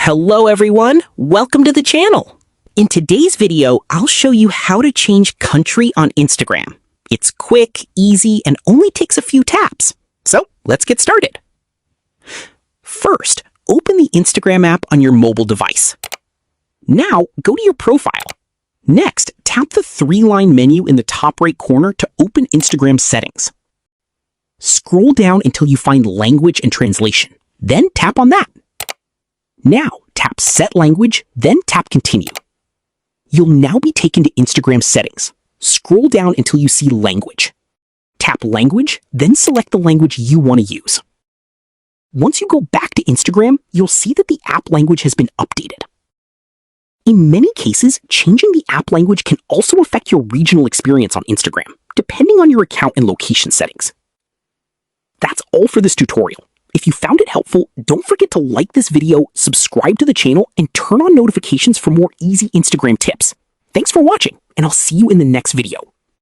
Hello everyone, welcome to the channel. In today's video, I'll show you how to change country on Instagram. It's quick, easy, and only takes a few taps. So let's get started. First, open the Instagram app on your mobile device. Now, go to your profile. Next, tap the three-line menu in the top right corner to open Instagram settings. Scroll down until you find language and translation. Then tap on that. Now, tap Set Language, then tap Continue. You'll now be taken to Instagram settings. Scroll down until you see Language. Tap Language, then select the language you want to use. Once you go back to Instagram, you'll see that the app language has been updated. In many cases, changing the app language can also affect your regional experience on Instagram, depending on your account and location settings. That's all for this tutorial. If you found it helpful, don't forget to like this video, subscribe to the channel, and turn on notifications for more easy Instagram tips. Thanks for watching, and I'll see you in the next video.